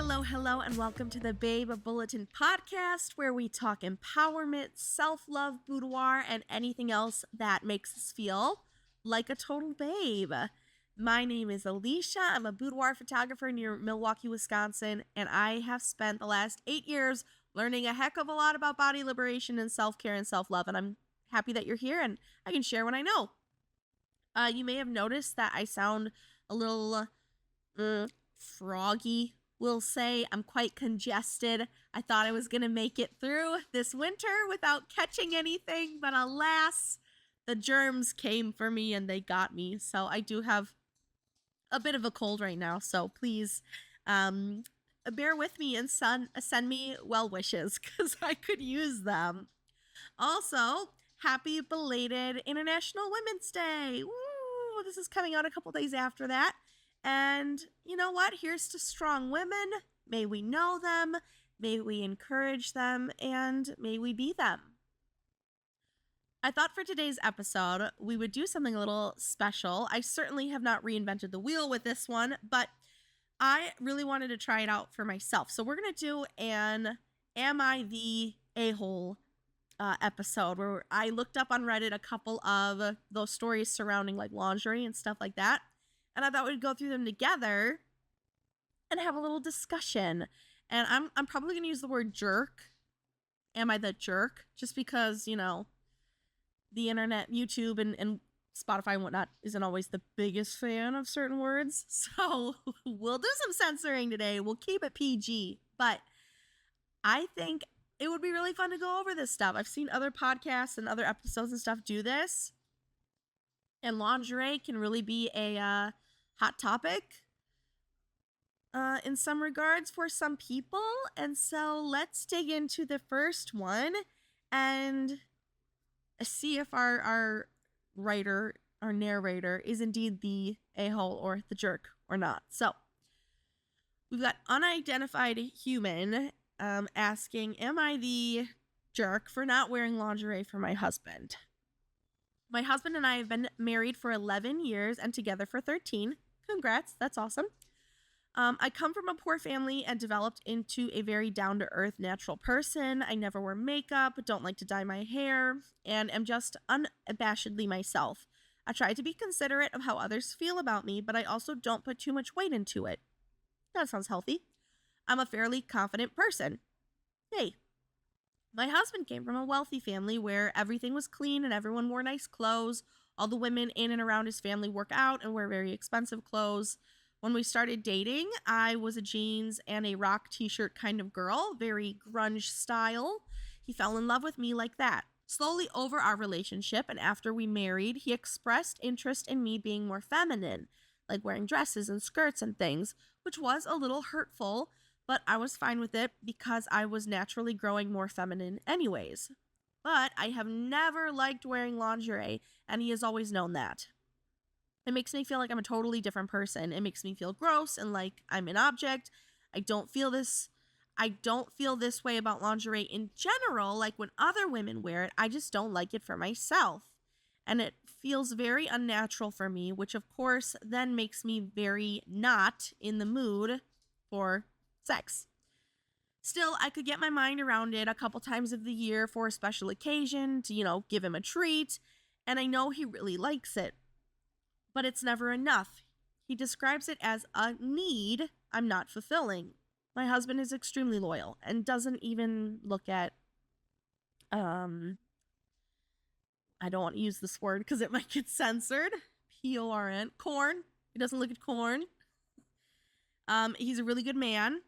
Hello, and welcome to the Babe Bulletin Podcast, where we talk empowerment, self-love, boudoir, and anything else that makes us feel like a total babe. My name is Alicia. I'm a boudoir photographer near Milwaukee, Wisconsin, and I have spent the last 8 years learning a heck of a lot about body liberation and self-care and self-love, and I'm happy that you're here and I can share what I know. You may have noticed that I sound a little froggy. We'll say I'm quite congested. I thought I was going to make it through this winter without catching anything, but alas, the germs came for me and they got me. So I do have a bit of a cold right now. So please bear with me and send me well wishes because I could use them. Also, happy belated International Women's Day. Woo! This is coming out a couple days after that. And you know what? Here's to strong women. May we know them, may we encourage them, and may we be them. I thought for today's episode, we would do something a little special. I certainly have not reinvented the wheel with this one, but I really wanted to try it out for myself. So we're going to do an Am I the A-hole episode where I looked up on Reddit a couple of those stories surrounding like lingerie and stuff like that. And I thought we'd go through them together and have a little discussion. And I'm probably going to use the word jerk. Am I the jerk? Just because, you know, the internet, YouTube, and Spotify and whatnot isn't always the biggest fan of certain words. So we'll do some censoring today. We'll keep it PG. But I think it would be really fun to go over this stuff. I've seen other podcasts and other episodes and stuff do this. And lingerie can really be a hot topic in some regards for some people. And so let's dig into the first one and see if our writer, our narrator, is indeed the a-hole or the jerk or not. So we've got unidentified human asking, am I the jerk for not wearing lingerie for my husband? My husband and I have been married for 11 years and together for 13. Congrats, that's awesome. I come from a poor family and developed into a very down-to-earth natural person. I never wear makeup, don't like to dye my hair, and am just unabashedly myself. I try to be considerate of how others feel about me, but I also don't put too much weight into it. That sounds healthy. I'm a fairly confident person. Hey. My husband came from a wealthy family where everything was clean and everyone wore nice clothes. All the women in and around his family work out and wear very expensive clothes. When we started dating, I was a jeans and a rock t-shirt kind of girl, very grunge style. He fell in love with me like that. Slowly over our relationship and after we married, he expressed interest in me being more feminine, like wearing dresses and skirts and things, which was a little hurtful. But I was fine with it because I was naturally growing more feminine anyways. But I have never liked wearing lingerie, and he has always known that. It makes me feel like I'm a totally different person. It makes me feel gross and like I'm an object. I don't feel this way about lingerie in general, like when other women wear it. I just don't like it for myself. And it feels very unnatural for me, which of course then makes me very not in the mood for sex. Still, I could get my mind around it a couple times of the year for a special occasion to, give him a treat, and I know he really likes it. But it's never enough. He describes it as a need I'm not fulfilling. My husband is extremely loyal and doesn't even look at, I don't want to use this word because it might get censored. P-O-R-N, corn. He doesn't look at corn. He's a really good man.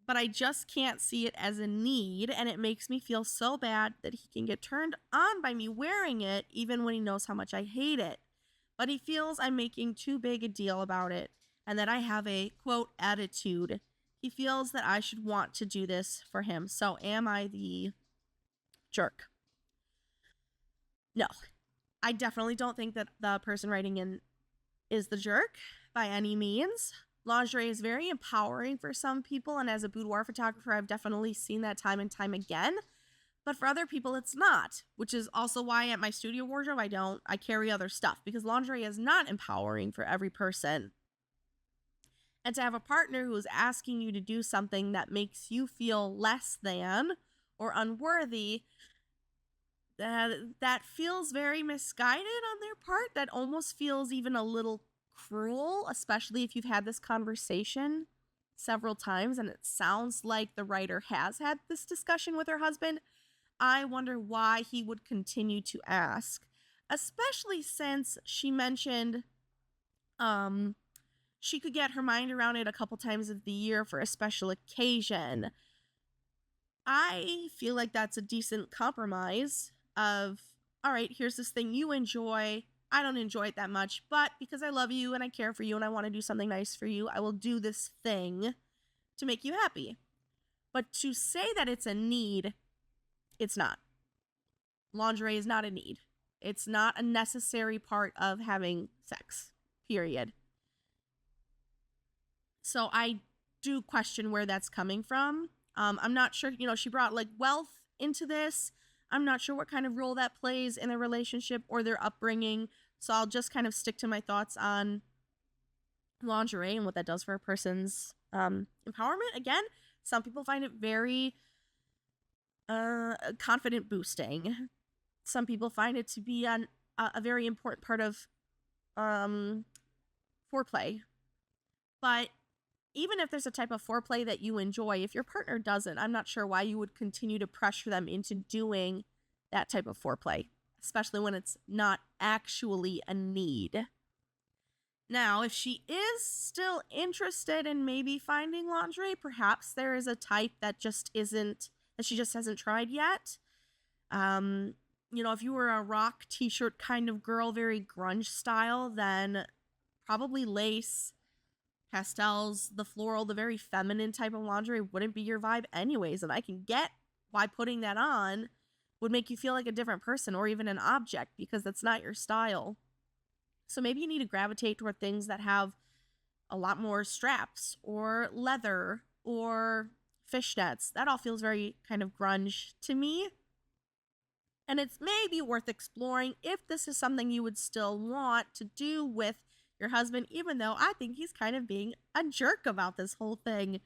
But I just can't see it as a need, and it makes me feel so bad that he can get turned on by me wearing it, even when he knows how much I hate it. But he feels I'm making too big a deal about it, and that I have a, quote, attitude. He feels that I should want to do this for him. So am I the jerk? No, I definitely don't think that the person writing in is the jerk by any means. Lingerie is very empowering for some people, and as a boudoir photographer, I've definitely seen that time and time again. But for other people, it's not, which is also why at my studio wardrobe, I carry other stuff because lingerie is not empowering for every person. And to have a partner who is asking you to do something that makes you feel less than or unworthy, that feels very misguided on their part. That almost feels even a little cruel, especially if you've had this conversation several times and it sounds like the writer has had this discussion with her husband. I wonder why he would continue to ask, especially since she mentioned she could get her mind around it a couple times of the year for a special occasion. I feel like that's a decent compromise of, all right, here's this thing you enjoy. I don't enjoy it that much, but because I love you and I care for you and I want to do something nice for you, I will do this thing to make you happy. But to say that it's a need, it's not. Lingerie is not a need. It's not a necessary part of having sex, period. So I do question where that's coming from. I'm not sure, she brought like wealth into this. I'm not sure what kind of role that plays in their relationship or their upbringing. So I'll just kind of stick to my thoughts on lingerie and what that does for a person's empowerment. Again, some people find it very confident boosting. Some people find it to be a very important part of foreplay. But even if there's a type of foreplay that you enjoy, if your partner doesn't, I'm not sure why you would continue to pressure them into doing that type of foreplay, especially when it's not actually a need. Now, if she is still interested in maybe finding lingerie, perhaps there is a type that she just hasn't tried yet. If you were a rock t-shirt kind of girl, very grunge style, then probably lace, pastels, the floral, the very feminine type of lingerie wouldn't be your vibe anyways. And I can get why putting that on would make you feel like a different person or even an object, because that's not your style. So maybe you need to gravitate toward things that have a lot more straps or leather or fishnets. That all feels very kind of grunge to me. And it's maybe worth exploring if this is something you would still want to do with your husband, even though I think he's kind of being a jerk about this whole thing.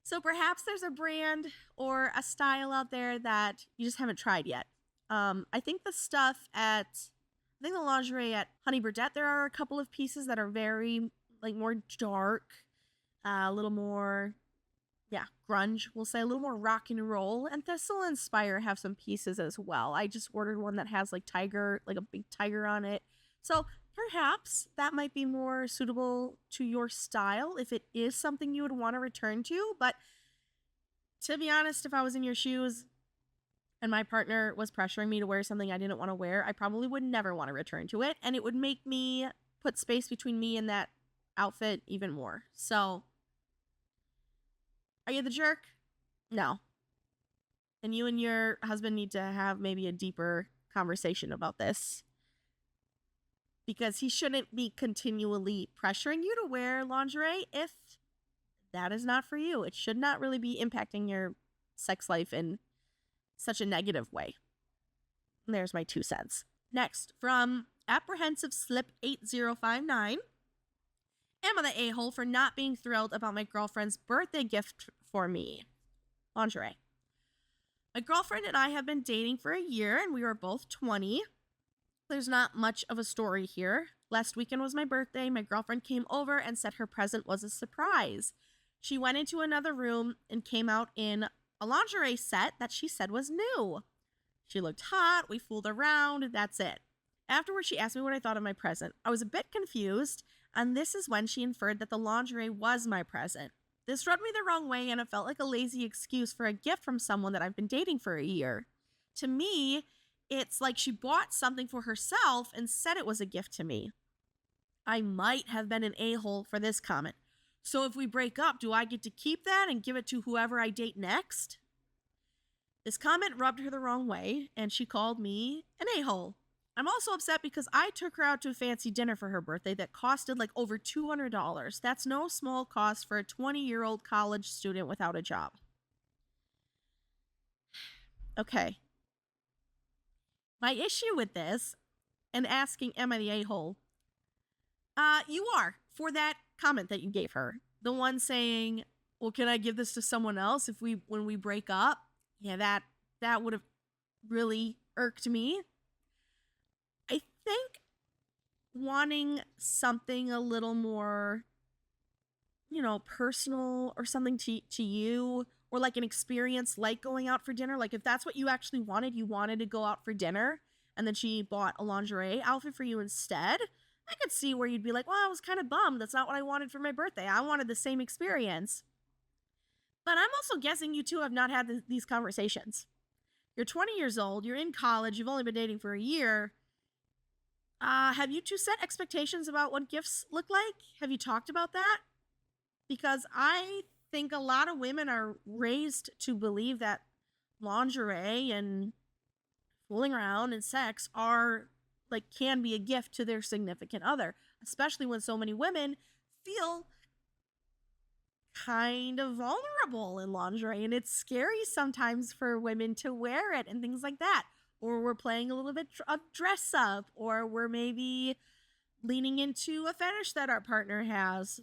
So perhaps there's a brand or a style out there that you just haven't tried yet. I think the lingerie at Honey Burdette, there are a couple of pieces that are very more dark, a little more, grunge, we'll say, a little more rock and roll. And Thistle and Spire have some pieces as well. I just ordered one that has a big tiger on it. So perhaps that might be more suitable to your style if it is something you would want to return to. But to be honest, if I was in your shoes and my partner was pressuring me to wear something I didn't want to wear, I probably would never want to return to it. And it would make me put space between me and that outfit even more. So, are you the jerk? No. And you and your husband need to have maybe a deeper conversation about this, because he shouldn't be continually pressuring you to wear lingerie if that is not for you. It should not really be impacting your sex life in such a negative way. And there's my 2 cents. Next, from Apprehensive Slip 8059. Am I the a-hole for not being thrilled about my girlfriend's birthday gift for me? Lingerie. My girlfriend and I have been dating for a year and we were both 20. There's not much of a story here. Last weekend was my birthday. My girlfriend came over and said her present was a surprise. She went into another room and came out in a lingerie set that she said was new. She looked hot. We fooled around. That's it. Afterwards, she asked me what I thought of my present. I was a bit confused, and this is when she inferred that the lingerie was my present. This rubbed me the wrong way, and it felt like a lazy excuse for a gift from someone that I've been dating for a year. To me, it's like she bought something for herself and said it was a gift to me. I might have been an a-hole for this comment. So if we break up, do I get to keep that and give it to whoever I date next? This comment rubbed her the wrong way, and she called me an a-hole. I'm also upset because I took her out to a fancy dinner for her birthday that costed over $200. That's no small cost for a 20-year-old college student without a job. Okay. My issue with this, and asking, am I the a-hole? You are, for that comment that you gave her. The one saying, well, can I give this to someone else when we break up? Yeah, that would have really irked me. I think wanting something a little more, personal or something to you, or like an experience like going out for dinner. Like if that's what you actually wanted, you wanted to go out for dinner and then she bought a lingerie outfit for you instead, I could see where you'd be like, well, I was kind of bummed. That's not what I wanted for my birthday. I wanted the same experience. But I'm also guessing you two have not had these conversations. You're 20 years old. You're in college. You've only been dating for a year. Have you two set expectations about what gifts look like? Have you talked about that? Because I think a lot of women are raised to believe that lingerie and fooling around and sex can be a gift to their significant other, especially when so many women feel kind of vulnerable in lingerie, and it's scary sometimes for women to wear it and things like that. Or we're playing a little bit of dress up, or we're maybe leaning into a fetish that our partner has.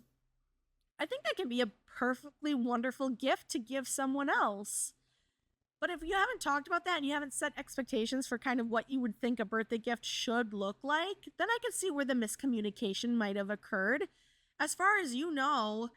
I think that can be a perfectly wonderful gift to give someone else. But if you haven't talked about that and you haven't set expectations for kind of what you would think a birthday gift should look like, then I can see where the miscommunication might have occurred. As far as you know,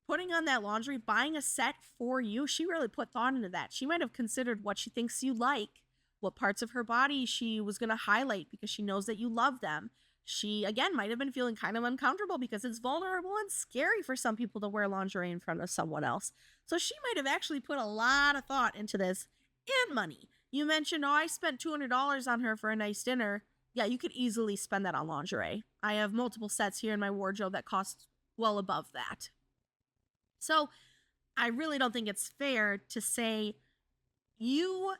putting on that lingerie, buying a set for you, she really put thought into that. She might have considered what she thinks you like, what parts of her body she was going to highlight because she knows that you love them. She, again, might have been feeling kind of uncomfortable because it's vulnerable and scary for some people to wear lingerie in front of someone else. So she might have actually put a lot of thought into this, and money. You mentioned, I spent $200 on her for a nice dinner. Yeah, you could easily spend that on lingerie. I have multiple sets here in my wardrobe that cost well above that. So I really don't think it's fair to say your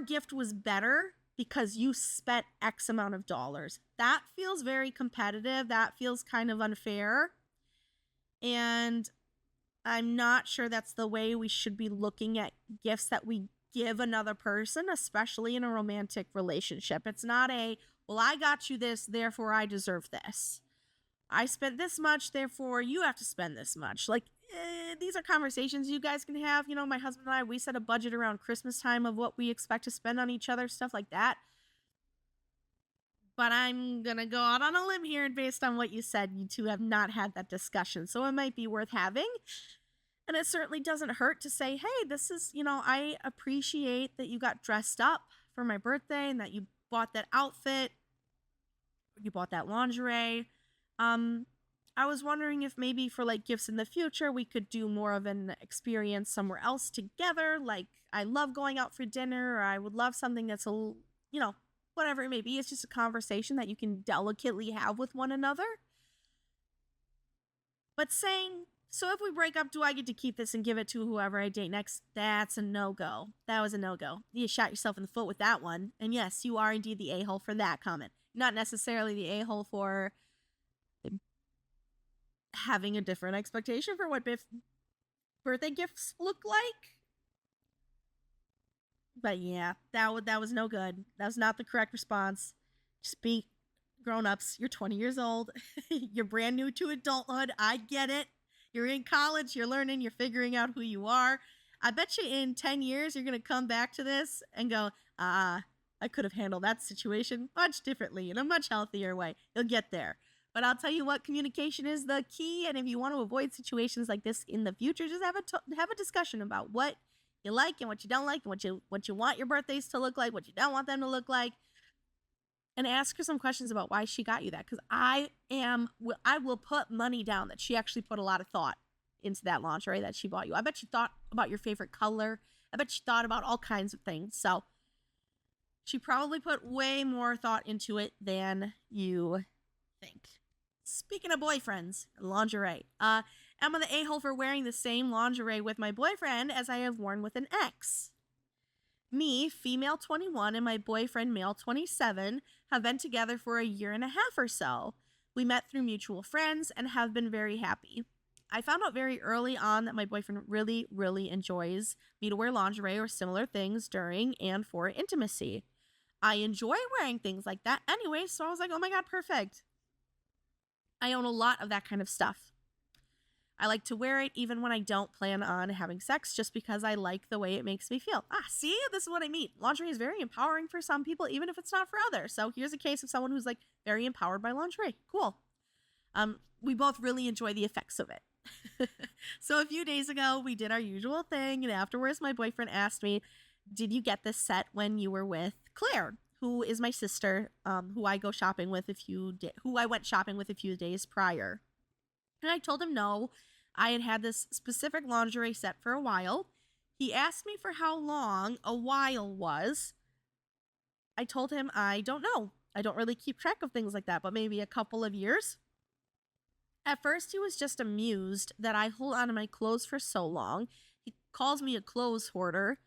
gift was better because you spent X amount of dollars. That feels very competitive. That feels kind of unfair. And I'm not sure that's the way we should be looking at gifts that we give another person, especially in a romantic relationship. It's not well, I got you this, therefore I deserve this. I spent this much, therefore you have to spend this much. These are conversations you guys can have. My husband and I, we set a budget around Christmas time of what we expect to spend on each other, stuff like that. But I'm going to go out on a limb here, and based on what you said, you two have not had that discussion. So it might be worth having. And it certainly doesn't hurt to say, hey, this is, I appreciate that you got dressed up for my birthday and that you bought that outfit, you bought that lingerie. I was wondering if maybe for gifts in the future, we could do more of an experience somewhere else together. I love going out for dinner, or I would love something that's whatever it may be. It's just a conversation that you can delicately have with one another. But saying, so if we break up, do I get to keep this and give it to whoever I date next? That's a no-go. That was a no-go. You shot yourself in the foot with that one. And yes, you are indeed the a-hole for that comment. Not necessarily the a-hole for having a different expectation for what birthday gifts look like. But yeah, that was no good. That was not the correct response. Just be grown-ups. You're 20 years old. You're brand new to adulthood. I get it. You're in college. You're learning. You're figuring out who you are. I bet you in 10 years, you're going to come back to this and go, I could have handled that situation much differently in a much healthier way. You'll get there. But I'll tell you what, communication is the key. And if you want to avoid situations like this in the future, just have a discussion about what you like and what you don't like, and what you want your birthdays to look like, what you don't want them to look like. And ask her some questions about why she got you that. Because I will put money down that she actually put a lot of thought into that lingerie that she bought you. I bet she thought about your favorite color. I bet she thought about all kinds of things. So she probably put way more thought into it than you think. Speaking of boyfriends, lingerie. Am I the a-hole for wearing the same lingerie with my boyfriend as I have worn with an ex? Me, female 21, and my boyfriend, male 27, have been together for a year and a half or so. We met through mutual friends and have been very happy. I found out very early on that my boyfriend really, really enjoys me to wear lingerie or similar things during and for intimacy. I enjoy wearing things like that anyway, so I was like, oh my God, perfect. I own a lot of that kind of stuff. I like to wear it even when I don't plan on having sex, just because I like the way it makes me feel. See, this is what I mean. Lingerie is very empowering for some people, even if it's not for others. So here's a case of someone who's like very empowered by lingerie. Cool. We both really enjoy the effects of it. So a few days ago, we did our usual thing, and afterwards my boyfriend asked me, did you get this set when you were with Claire, who is my sister, who I went shopping with a few days prior? And I told him no. I had this specific lingerie set for a while. He asked me for how long a while was. I told him I don't know. I don't really keep track of things like that, but maybe a couple of years. At first, he was just amused that I hold on to my clothes for so long. He calls me a clothes hoarder,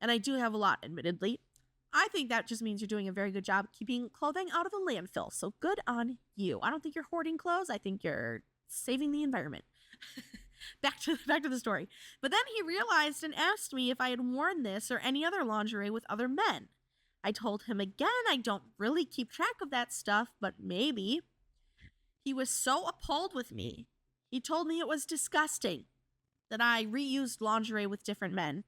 and I do have a lot, admittedly. I think that just means you're doing a very good job keeping clothing out of the landfill, so good on you. I don't think you're hoarding clothes. I think you're saving the environment. Back to the story. But then he realized and asked me if I had worn this or any other lingerie with other men. I told him again I don't really keep track of that stuff, but maybe. He was so appalled with me. He told me it was disgusting that I reused lingerie with different men.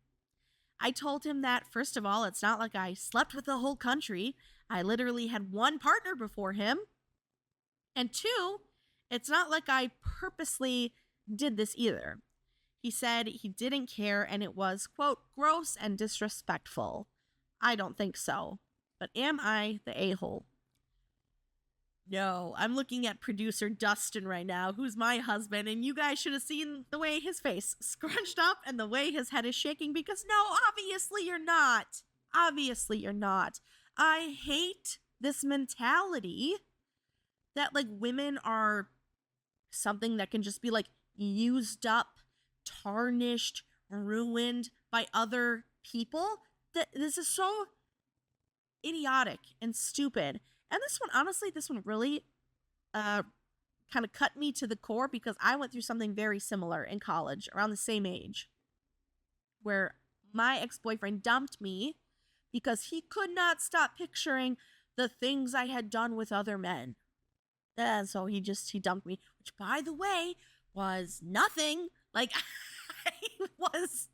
I told him that, first of all, it's not like I slept with the whole country. I literally had one partner before him. And two, it's not like I purposely did this either. He said he didn't care and it was, quote, gross and disrespectful. I don't think so. But am I the a-hole? No, I'm looking at producer Dustin right now, who's my husband, and you guys should have seen the way his face scrunched up and the way his head is shaking because no, obviously you're not. Obviously you're not. I hate this mentality that like women are something that can just be like used up, tarnished, ruined by other people. This is so idiotic and stupid. And this one really kind of cut me to the core because I went through something very similar in college around the same age where my ex-boyfriend dumped me because he could not stop picturing the things I had done with other men. And so he dumped me, which by the way was nothing. Like it just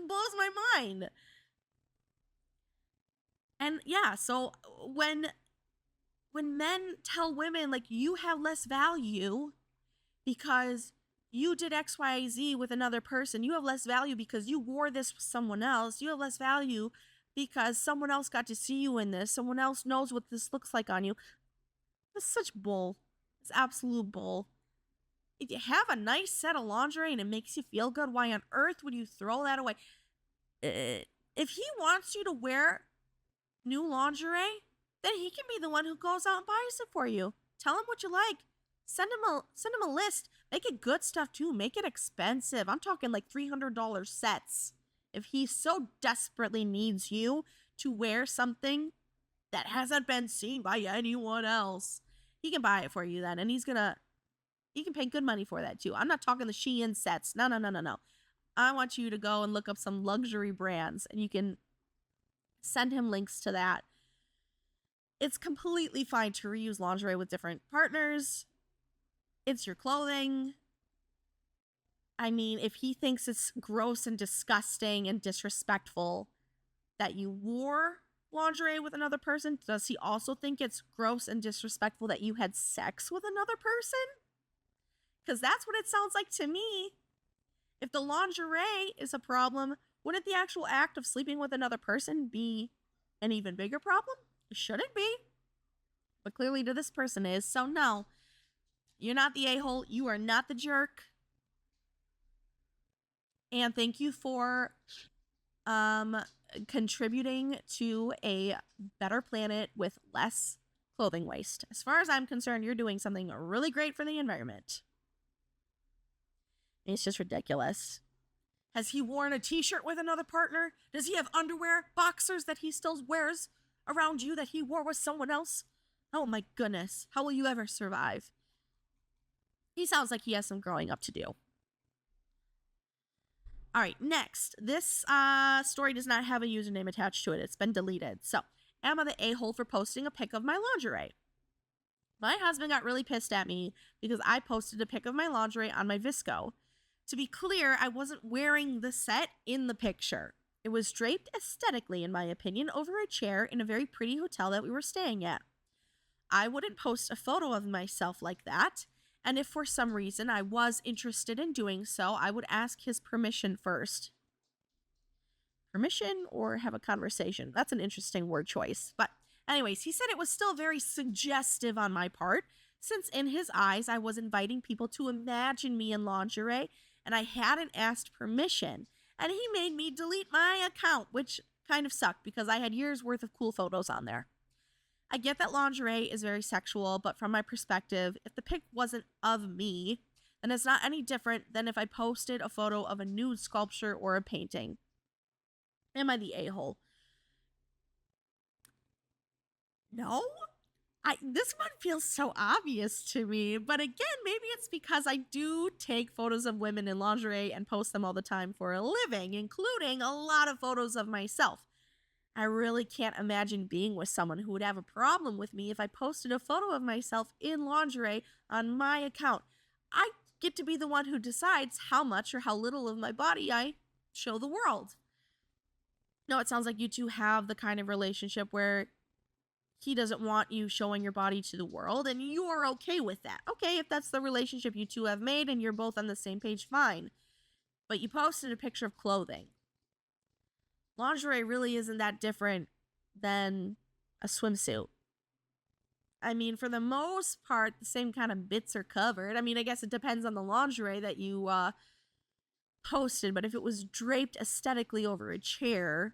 blows my mind. And yeah, so when men tell women like you have less value because you did XYZ with another person, you have less value because you wore this with someone else, you have less value because someone else got to see you in this, someone else knows what this looks like on you. It's such bull. It's absolute bull. If you have a nice set of lingerie and it makes you feel good, why on earth would you throw that away? If he wants you to wear new lingerie, then he can be the one who goes out and buys it for you. Tell him what you like. Send him a list. Make it good stuff too. Make it expensive. I'm talking like $300 sets. If he so desperately needs you to wear something that hasn't been seen by anyone else, he can buy it for you then, and he can pay good money for that too. I'm not talking the Shein sets. No. I want you to go and look up some luxury brands, and you can send him links to that. It's completely fine to reuse lingerie with different partners. It's your clothing. I mean, if he thinks it's gross and disgusting and disrespectful that you wore lingerie with another person, does he also think it's gross and disrespectful that you had sex with another person? Because that's what it sounds like to me. If the lingerie is a problem, wouldn't the actual act of sleeping with another person be an even bigger problem? Should it be? But clearly to this person is. So no, you're not the a-hole. You are not the jerk. And thank you for contributing to a better planet with less clothing waste. As far as I'm concerned, you're doing something really great for the environment. It's just ridiculous. Has he worn a t-shirt with another partner? Does he have underwear, boxers that he still wears around you that he wore with someone else? Oh my goodness. How will you ever survive? He sounds like he has some growing up to do. All right, next. This story does not have a username attached to it. It's been deleted. So, am I the a-hole for posting a pic of my lingerie? My husband got really pissed at me because I posted a pic of my lingerie on my Visco. To be clear, I wasn't wearing the set in the picture. It was draped aesthetically, in my opinion, over a chair in a very pretty hotel that we were staying at. I wouldn't post a photo of myself like that, and if for some reason I was interested in doing so, I would ask his permission first. Permission or have a conversation? That's an interesting word choice. But anyways, he said it was still very suggestive on my part, since in his eyes I was inviting people to imagine me in lingerie, and I hadn't asked permission. And he made me delete my account, which kind of sucked because I had years worth of cool photos on there. I get that lingerie is very sexual, but from my perspective, if the pic wasn't of me, then it's not any different than if I posted a photo of a nude sculpture or a painting. Am I the a-hole? No? This one feels so obvious to me, but again, maybe it's because I do take photos of women in lingerie and post them all the time for a living, including a lot of photos of myself. I really can't imagine being with someone who would have a problem with me if I posted a photo of myself in lingerie on my account. I get to be the one who decides how much or how little of my body I show the world. No, it sounds like you two have the kind of relationship where he doesn't want you showing your body to the world, and you are okay with that. Okay, if that's the relationship you two have made and you're both on the same page, fine. But you posted a picture of clothing. Lingerie really isn't that different than a swimsuit. I mean, for the most part, the same kind of bits are covered. I mean, I guess it depends on the lingerie that you posted, but if it was draped aesthetically over a chair,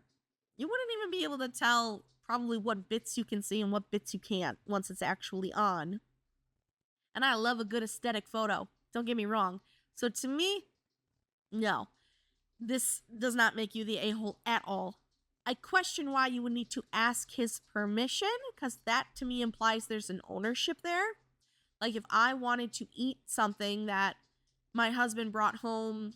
you wouldn't even be able to tell probably what bits you can see and what bits you can't once it's actually on. And I love a good aesthetic photo. Don't get me wrong. So to me, no. This does not make you the a-hole at all. I question why you would need to ask his permission, because that to me implies there's an ownership there. Like if I wanted to eat something that my husband brought home,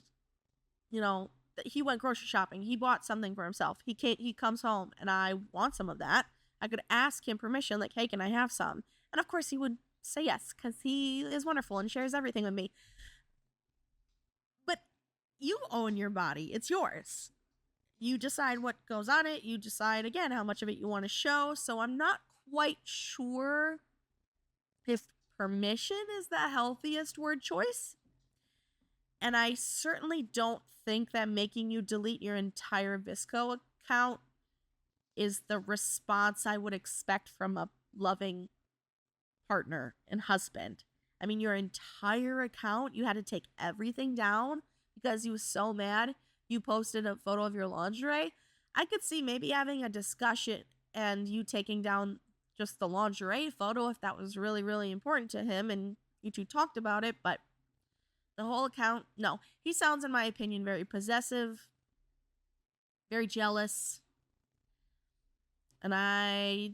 he went grocery shopping, he bought something for himself, he comes home and I want some of that, I could ask him permission, like, hey, can I have some? And of course he would say yes, because he is wonderful and shares everything with me. But you own your body. It's yours. You decide what goes on it. You decide, again, how much of it you want to show. So I'm not quite sure if permission is the healthiest word choice. And I certainly don't think that making you delete your entire Visco account is the response I would expect from a loving partner and husband. I mean, your entire account, you had to take everything down because you was so mad you posted a photo of your lingerie. I could see maybe having a discussion and you taking down just the lingerie photo if that was really, really important to him and you two talked about it, but the whole account, no. He sounds, in my opinion, very possessive, very jealous, and I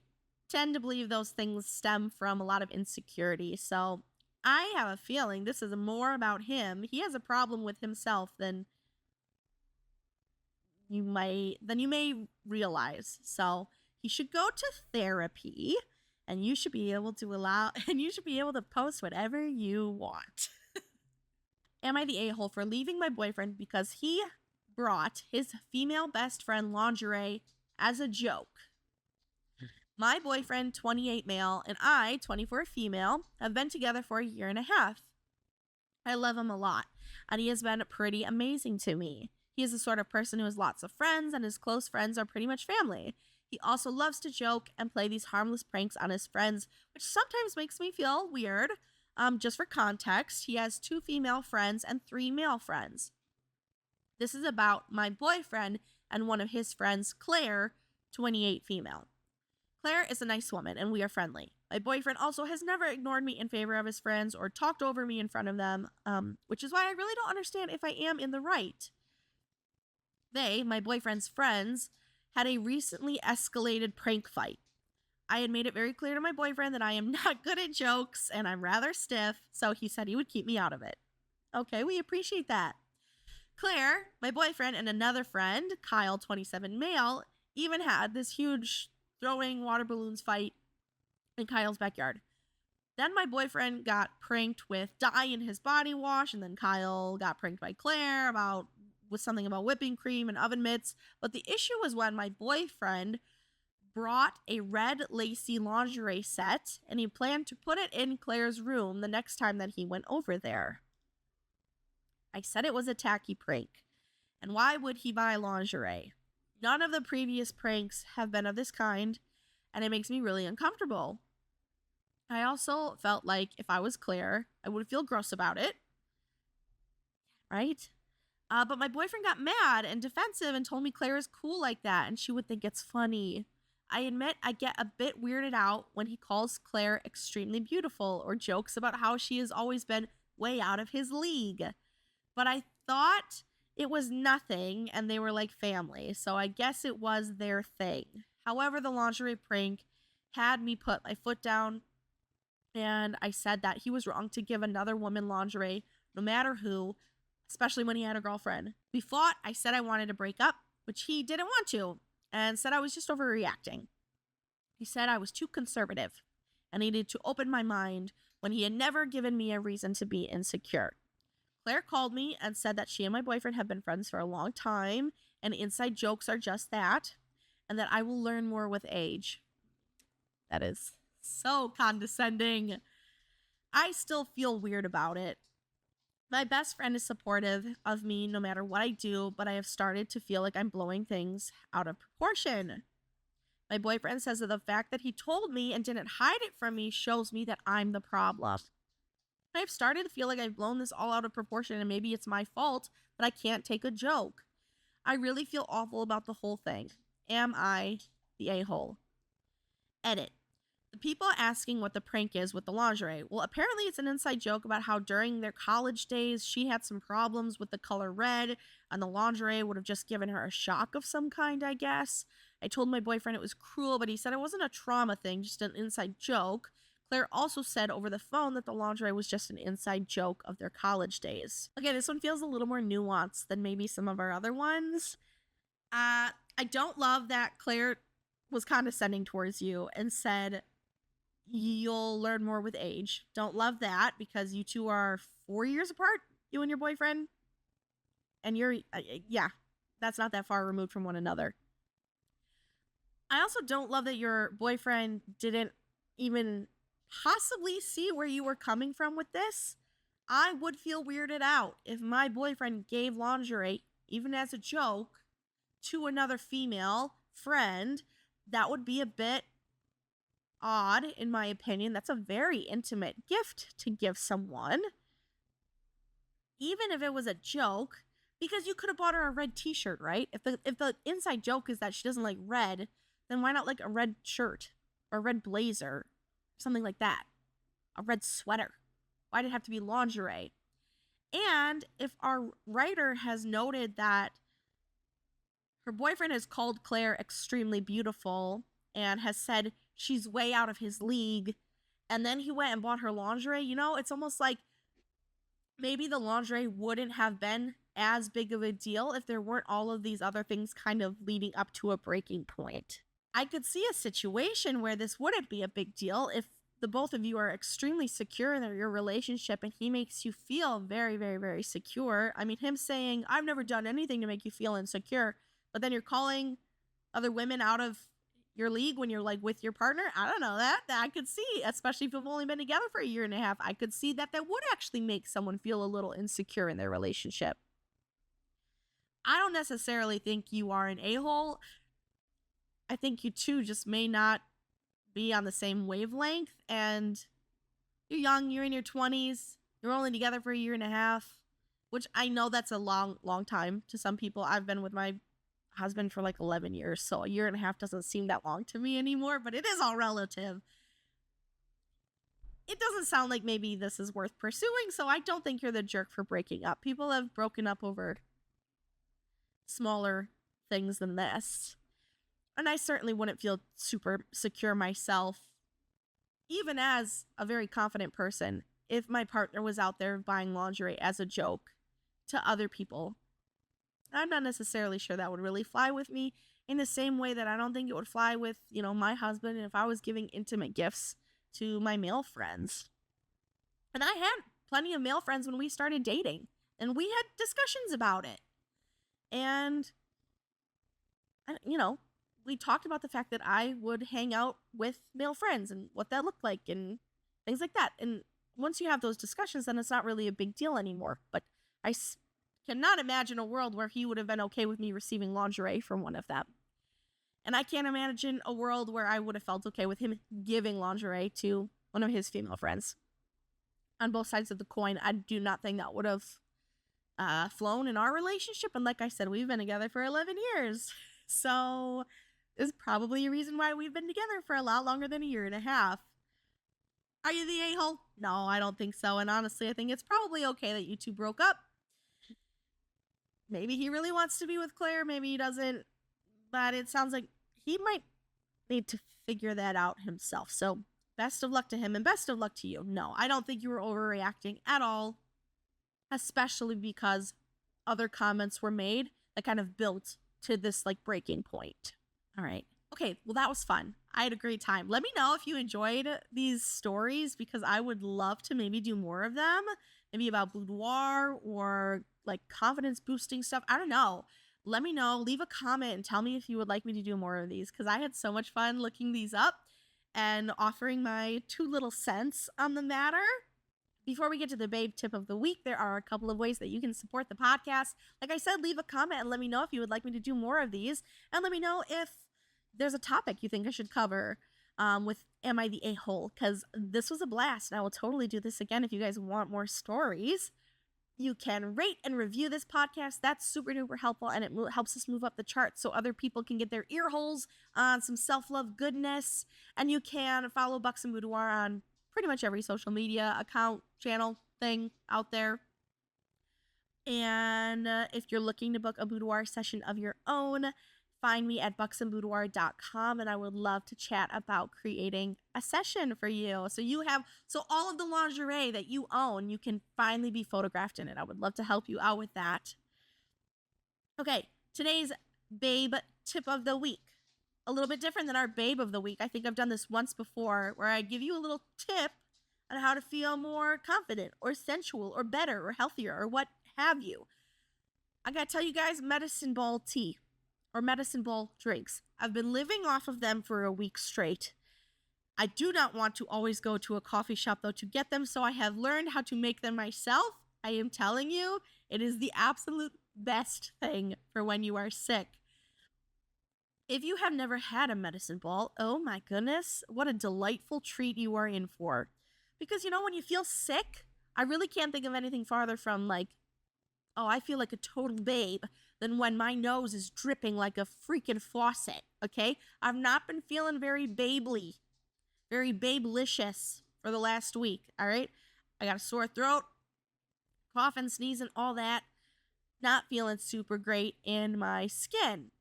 tend to believe those things stem from a lot of insecurity. So I have a feeling this is more about him. He has a problem with himself than you may realize. So he should go to therapy, and you should be able to post whatever you want. Am I the a-hole for leaving my boyfriend because he brought his female best friend lingerie as a joke? My boyfriend, 28 male, and I, 24 female, have been together for a year and a half. I love him a lot, and he has been pretty amazing to me. He is the sort of person who has lots of friends, and his close friends are pretty much family. He also loves to joke and play these harmless pranks on his friends, which sometimes makes me feel weird. Just for context, he has 2 female friends and 3 male friends. This is about my boyfriend and one of his friends, Claire, 28 female. Claire is a nice woman, and we are friendly. My boyfriend also has never ignored me in favor of his friends or talked over me in front of them, which is why I really don't understand if I am in the right. They, my boyfriend's friends, had a recently escalated prank fight. I had made it very clear to my boyfriend that I am not good at jokes and I'm rather stiff, so he said he would keep me out of it. Okay, we appreciate that. Claire, my boyfriend, and another friend, Kyle, 27 male, even had this huge throwing water balloons fight in Kyle's backyard. Then my boyfriend got pranked with dye in his body wash, and then Kyle got pranked by Claire with something about whipping cream and oven mitts. But the issue was when my boyfriend brought a red lacy lingerie set, and he planned to put it in Claire's room the next time that he went over there. I said it was a tacky prank. And why would he buy lingerie? None of the previous pranks have been of this kind, and it makes me really uncomfortable. I also felt like if I was Claire, I would feel gross about it. Right? But my boyfriend got mad and defensive and told me Claire is cool like that and she would think it's funny. I admit I get a bit weirded out when he calls Claire extremely beautiful or jokes about how she has always been way out of his league. But I thought it was nothing and they were like family, so I guess it was their thing. However, the lingerie prank had me put my foot down, and I said that he was wrong to give another woman lingerie, no matter who, especially when he had a girlfriend. We fought. I said I wanted to break up, which he didn't want to, and said I was just overreacting. He said I was too conservative and needed to open my mind when he had never given me a reason to be insecure. Claire called me and said that she and my boyfriend have been friends for a long time, and inside jokes are just that, and that I will learn more with age. That is so condescending. I still feel weird about it. My best friend is supportive of me no matter what I do, but I have started to feel like I'm blowing things out of proportion. My boyfriend says that the fact that he told me and didn't hide it from me shows me that I'm the problem. I've started to feel like I've blown this all out of proportion, and maybe it's my fault that I can't take a joke. I really feel awful about the whole thing. Am I the a-hole? Edit. The people asking what the prank is with the lingerie. Well, apparently it's an inside joke about how during their college days, she had some problems with the color red, and the lingerie would have just given her a shock of some kind, I guess. I told my boyfriend it was cruel, but he said it wasn't a trauma thing, just an inside joke. Claire also said over the phone that the lingerie was just an inside joke of their college days. Okay, this one feels a little more nuanced than maybe some of our other ones. I don't love that Claire was condescending towards you and said, you'll learn more with age. Don't love that because you two are 4 years apart, you and your boyfriend. And you're, that's not that far removed from one another. I also don't love that your boyfriend didn't even possibly see where you were coming from with this. I would feel weirded out if my boyfriend gave lingerie, even as a joke, to another female friend. That would be a bit odd, in my opinion. That's a very intimate gift to give someone, even if it was a joke, because you could have bought her a red t-shirt, right? If the inside joke is that she doesn't like red, then why not like a red shirt or a red blazer? Something like that. A red sweater. Why did it have to be lingerie? And if our writer has noted that her boyfriend has called Claire extremely beautiful and has said she's way out of his league, and then he went and bought her lingerie, it's almost like maybe the lingerie wouldn't have been as big of a deal if there weren't all of these other things kind of leading up to a breaking point. I could see a situation where this wouldn't be a big deal if the both of you are extremely secure in your relationship and he makes you feel very, very, very secure. I mean, him saying, I've never done anything to make you feel insecure, but then you're calling other women out of your league when you're like with your partner. I don't know that I could see, especially if you've only been together for a year and a half, I could see that would actually make someone feel a little insecure in their relationship. I don't necessarily think you are an a-hole. I think you two just may not be on the same wavelength, and you're young, you're in your 20s, you're only together for a year and a half, which I know that's a long, long time to some people. I've been with my husband for like 11 years, so a year and a half doesn't seem that long to me anymore, but it is all relative. It doesn't sound like maybe this is worth pursuing, so I don't think you're the jerk for breaking up. People have broken up over smaller things than this. And I certainly wouldn't feel super secure myself, even as a very confident person, if my partner was out there buying lingerie as a joke to other people. I'm not necessarily sure that would really fly with me in the same way that I don't think it would fly with, my husband if I was giving intimate gifts to my male friends. And I had plenty of male friends when we started dating, and we had discussions about it. And, we talked about the fact that I would hang out with male friends and what that looked like and things like that. And once you have those discussions, then it's not really a big deal anymore. But I cannot imagine a world where he would have been okay with me receiving lingerie from one of them. And I can't imagine a world where I would have felt okay with him giving lingerie to one of his female friends. On both sides of the coin, I do not think that would have flown in our relationship. And like I said, we've been together for 11 years. So there's probably a reason why we've been together for a lot longer than a year and a half. Are you the a-hole? No, I don't think so. And honestly, I think it's probably okay that you two broke up. Maybe he really wants to be with Claire. Maybe he doesn't. But it sounds like he might need to figure that out himself. So best of luck to him and best of luck to you. No, I don't think you were overreacting at all. Especially because other comments were made that kind of built to this like breaking point. All right. Okay, well, that was fun. I had a great time. Let me know if you enjoyed these stories because I would love to maybe do more of them. Maybe about boudoir or like confidence boosting stuff. I don't know. Let me know. Leave a comment and tell me if you would like me to do more of these because I had so much fun looking these up and offering my 2 little cents on the matter. Before we get to the Babe tip of the week, there are a couple of ways that you can support the podcast. Like I said, leave a comment and let me know if you would like me to do more of these. And let me know if there's a topic you think I should cover with Am I the A-hole? Because this was a blast, and I will totally do this again if you guys want more stories. You can rate and review this podcast. That's super duper helpful, and it helps us move up the charts so other people can get their ear holes on some self-love goodness. And you can follow Bucks and Boudoir on pretty much every social media account, channel, thing out there. And if you're looking to book a boudoir session of your own, find me at bucksandboudoir.com, and I would love to chat about creating a session for you. So all of the lingerie that you own, you can finally be photographed in it. I would love to help you out with that. Okay, today's Babe tip of the week. A little bit different than our Babe of the week. I think I've done this once before where I give you a little tip on how to feel more confident or sensual or better or healthier or what have you. I gotta tell you guys, medicine ball tea or medicine ball drinks. I've been living off of them for a week straight. I do not want to always go to a coffee shop though to get them, so I have learned how to make them myself. I am telling you, it is the absolute best thing for when you are sick. If you have never had a medicine ball, oh my goodness, what a delightful treat you are in for. Because when you feel sick, I really can't think of anything farther from like, oh, I feel like a total babe than when my nose is dripping like a freaking faucet, okay? I've not been feeling very babely, very babelicious for the last week, all right? I got a sore throat, coughing, sneezing, all that. Not feeling super great in my skin.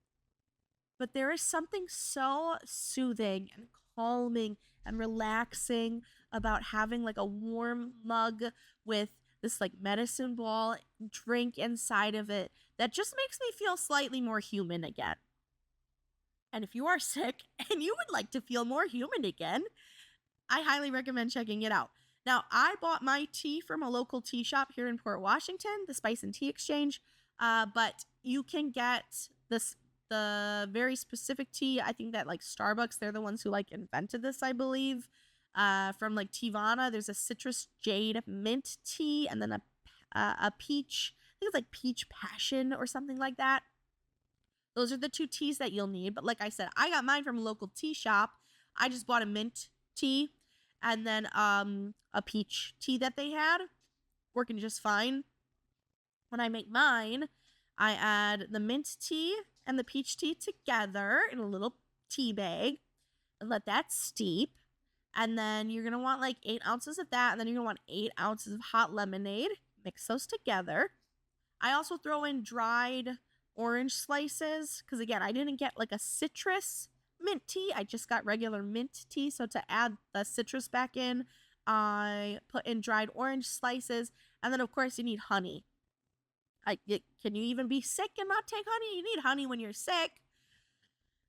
But there is something so soothing and calming and relaxing about having like a warm mug with this like medicine ball drink inside of it that just makes me feel slightly more human again. And if you are sick and you would like to feel more human again, I highly recommend checking it out. Now, I bought my tea from a local tea shop here in Port Washington, the Spice and Tea Exchange, but you can get the very specific tea. I think that like Starbucks, they're the ones who like invented this, I believe. From like Tivana, there's a citrus jade mint tea, and then a peach, I think it's like peach passion or something like that. Those are the 2 teas that you'll need. But like I said, I got mine from a local tea shop. I just bought a mint tea and then a peach tea that they had, working just fine. When I make mine, I add the mint tea and the peach tea together in a little tea bag and let that steep. And then you're going to want like 8 ounces of that. And then you're going to want 8 ounces of hot lemonade. Mix those together. I also throw in dried orange slices because, again, I didn't get like a citrus mint tea. I just got regular mint tea. So to add the citrus back in, I put in dried orange slices. And then, of course, you need honey. Can you even be sick and not take honey? You need honey when you're sick.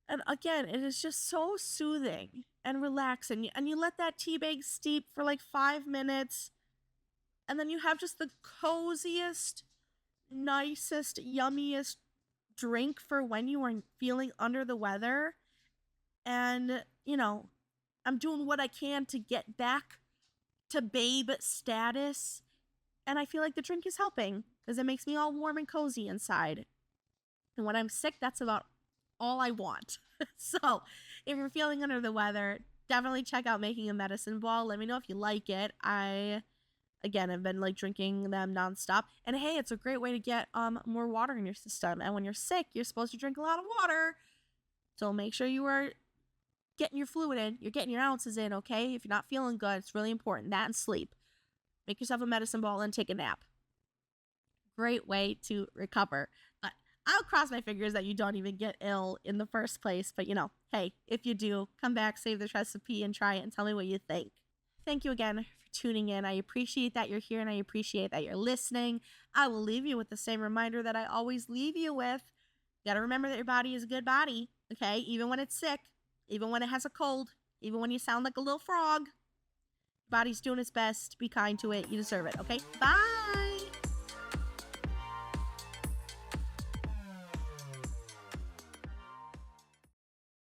And again, it is just so soothing and relaxing. And you let that tea bag steep for like 5 minutes. And then you have just the coziest, nicest, yummiest drink for when you are feeling under the weather. And, I'm doing what I can to get back to babe status. And I feel like the drink is helping because it makes me all warm and cozy inside. And when I'm sick, that's about all I want. So if you're feeling under the weather, definitely check out Making a Medicine Ball. Let me know if you like it. Again, I've been like drinking them nonstop. And hey, it's a great way to get more water in your system. And when you're sick, you're supposed to drink a lot of water. So make sure you are getting your fluid in. You're getting your ounces in, okay? If you're not feeling good, it's really important. That and sleep. Make yourself a medicine ball and take a nap. Great way to recover. But I'll cross my fingers that you don't even get ill in the first place. But hey, if you do, come back, save this recipe, and try it and tell me what you think. Thank you again for tuning in. I appreciate that you're here and I appreciate that you're listening. I will leave you with the same reminder that I always leave you with. You gotta remember that your body is a good body, okay? Even when it's sick, even when it has a cold, even when you sound like a little frog, your body's doing its best. Be kind to it. You deserve it, okay? Bye!